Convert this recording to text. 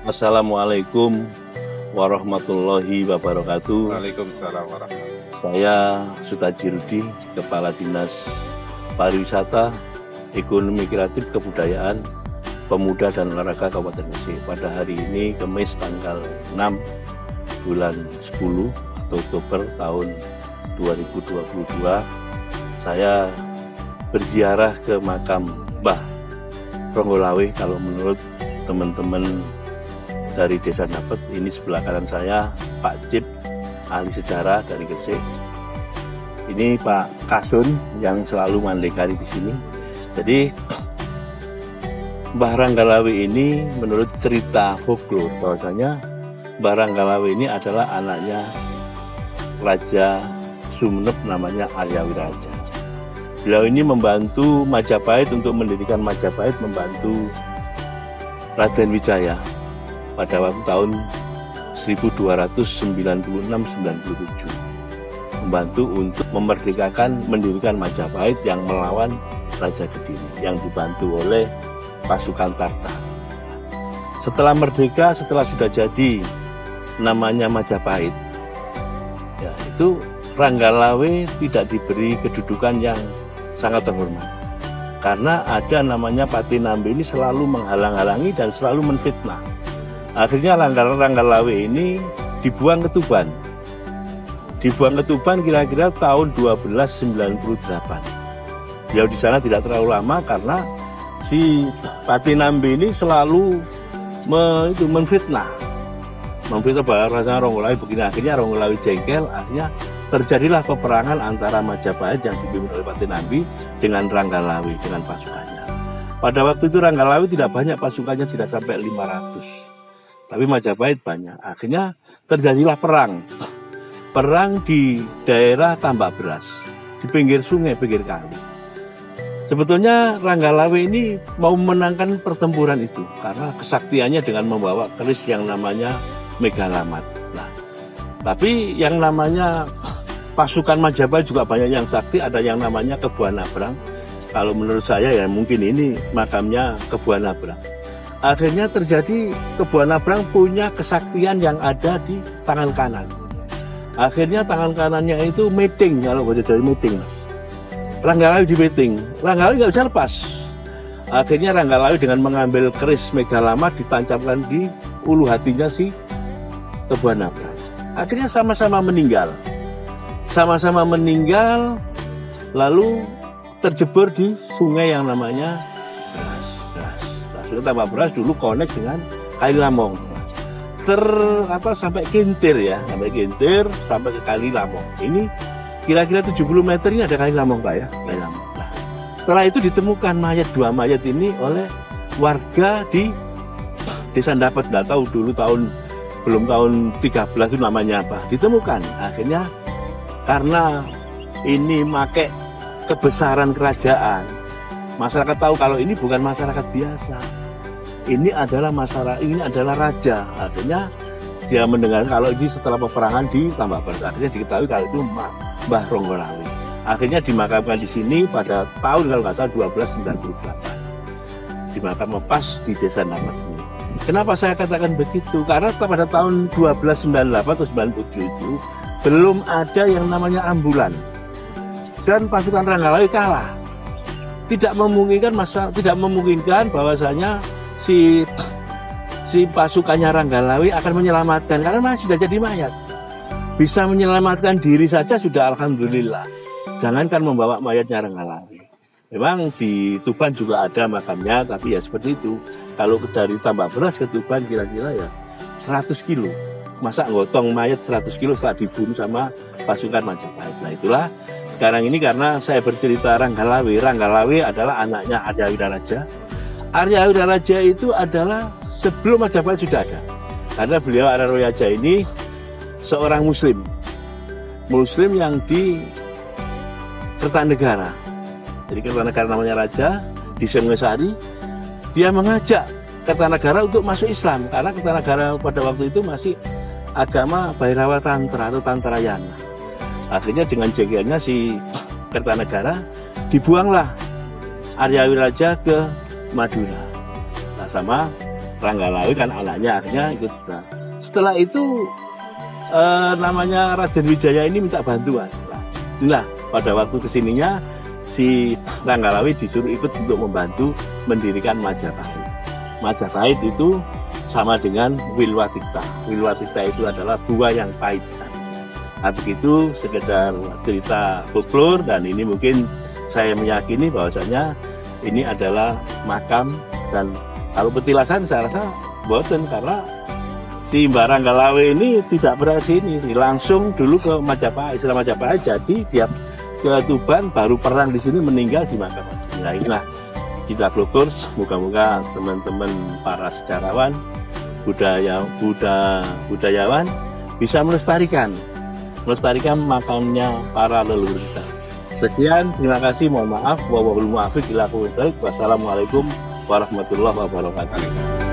Assalamualaikum warahmatullahi wabarakatuh. Waalaikumsalam warahmatullahi wabarakatuh. Saya Sutaji Rudi, Kepala Dinas Pariwisata, Ekonomi Kreatif, Kebudayaan, Pemuda dan Olahraga Kabupaten Gresik. Pada hari ini Kamis tanggal 6 bulan 10 atau Oktober tahun 2022, saya berziarah ke makam Mbah Ronggolawe. Kalau menurut teman-teman dari Desa Dapet, ini sebelah kanan saya Pak Cip, ahli sejarah dari Gresik. Ini Pak Kasun yang selalu mandekari di sini. Jadi Mbah Ronggolawe ini menurut cerita folklore bahwasanya Mbah Ronggolawe ini adalah anaknya Raja Sumenep namanya Aryawiraja. Beliau ini membantu Majapahit untuk mendirikan Majapahit, membantu Raden Wijaya pada waktu tahun 1296-97, membantu untuk mendirikan Majapahit yang melawan Raja Kediri yang dibantu oleh pasukan Tartar. Setelah merdeka, setelah sudah jadi namanya Majapahit, ya itu Ronggolawe tidak diberi kedudukan yang sangat terhormat karena ada namanya Patinambe ini selalu menghalang-halangi dan selalu menfitnah. Akhirnya Ronggolawe ini dibuang ke Tuban. Dibuang ke Tuban kira-kira tahun 1298. Beliau di sana tidak terlalu lama karena si Patinambe ini selalu menfitnah bahwa rasanya Ronggolawe begini. Akhirnya Ronggolawe jengkel, akhirnya terjadilah peperangan antara Majapahit yang dipimpin oleh Patinambe dengan Ronggolawe dengan pasukannya. Pada waktu itu Ronggolawe tidak banyak pasukannya, tidak sampai 500. Tapi Majapahit banyak. Akhirnya terjadilah perang di daerah Tambak Beras, di pinggir sungai, pinggir kali. Sebetulnya Ronggolawe ini mau memenangkan pertempuran itu karena kesaktiannya dengan membawa keris yang namanya Megalamat. Nah, tapi yang namanya pasukan Majapahit juga banyak yang sakti, ada yang namanya Kebuanabrang. Kalau menurut saya ya mungkin ini makamnya Kebuanabrang. Akhirnya terjadi Kebuanabrang punya kesaktian yang ada di tangan kanan. Akhirnya tangan kanannya itu meeting, kalau baca dari meeting, Mas. Ronggolawe di meeting, Ronggolawe nggak bisa lepas. Akhirnya Ronggolawe dengan mengambil keris Megalamat ditancapkan di ulu hatinya si Kebuanabrang. Akhirnya sama-sama meninggal. Sama-sama meninggal, lalu terjebur di sungai yang namanya Beras. Sungai Tambak Beras dulu connect dengan Kali Lamong. Sampai Kintir ya, sampai ke Kali Lamong. Ini kira-kira 70 meter ini ada Kali Lamong, Pak ya, Kali Lamong. Nah, setelah itu ditemukan dua mayat ini oleh warga di Desa Dapet. Nggak tahu dulu belum tahun 13 itu namanya apa. Ditemukan. Akhirnya karena ini make kebesaran kerajaan, masyarakat tahu kalau ini bukan masyarakat biasa. Ini adalah raja. Akhirnya dia mendengar kalau ini setelah peperangan di Tambak Beras. Akhirnya diketahui kalau itu Mbah Ronggolawe. Akhirnya dimakamkan di sini pada tahun kalau nggak salah 1298. Dimakam pas di Desa Dapet ini. Kenapa saya katakan begitu? Karena pada tahun 1298 atau 97 itu belum ada yang namanya ambulan. Dan pasukan Ronggolawe kalah. Tidak memungkinkan bahwasanya si pasukannya Ronggolawe akan menyelamatkan karena masih sudah jadi mayat. Bisa menyelamatkan diri saja sudah alhamdulillah. Jangankan membawa mayatnya Ronggolawe. Memang di Tuban juga ada makamnya, tapi ya seperti itu. Kalau dari Tambak Beras ke Tuban kira-kira ya 100 kilo. Masa ngotong mayat 100 kilo setelah dibunuh sama pasukan Majapahit. Nah itulah sekarang ini karena saya bercerita Ronggolawe. Ronggolawe adalah anaknya Aryawiraja. Aryawiraja itu adalah sebelum Majapahit sudah ada. Karena beliau Aryawiraja ini seorang muslim yang di Kertanegara. Jadi Kertanegara namanya raja di Singosari. Dia mengajak Kertanegara untuk masuk Islam karena Kertanegara pada waktu itu masih agama Bhairawa Tantra atau Tantrayana. Akhirnya dengan jengkelnya si Kertanegara dibuanglah Aryawiraja ke Madura. Nah, sama Ranggalawe kan anaknya akhirnya ikut. Nah, setelah itu namanya Raden Wijaya ini minta bantuan. Nah, itulah pada waktu kesininya si Ranggalawe disuruh ikut untuk membantu mendirikan Majapahit. Majapahit itu sama dengan Wilwatikta. Wilwatikta itu adalah buah yang pahit. Nah, begitu sekedar cerita folklore, dan ini mungkin saya meyakini bahwasanya ini adalah makam, dan kalau petilasan saya rasa boten, karena si Mbak Ranggalawe ini tidak pernah sini, langsung dulu ke Majapahit, Islam Majapahit, jadi dia ke Tuban baru perang di sini, meninggal di makam. Nah, inilah cerita folklore. Moga-moga teman-teman para sejarawan, budayawan bisa melestarikan makamnya para leluhur kita. Sekian, terima kasih, mohon maaf. Wassalamualaikum warahmatullahi wabarakatuh.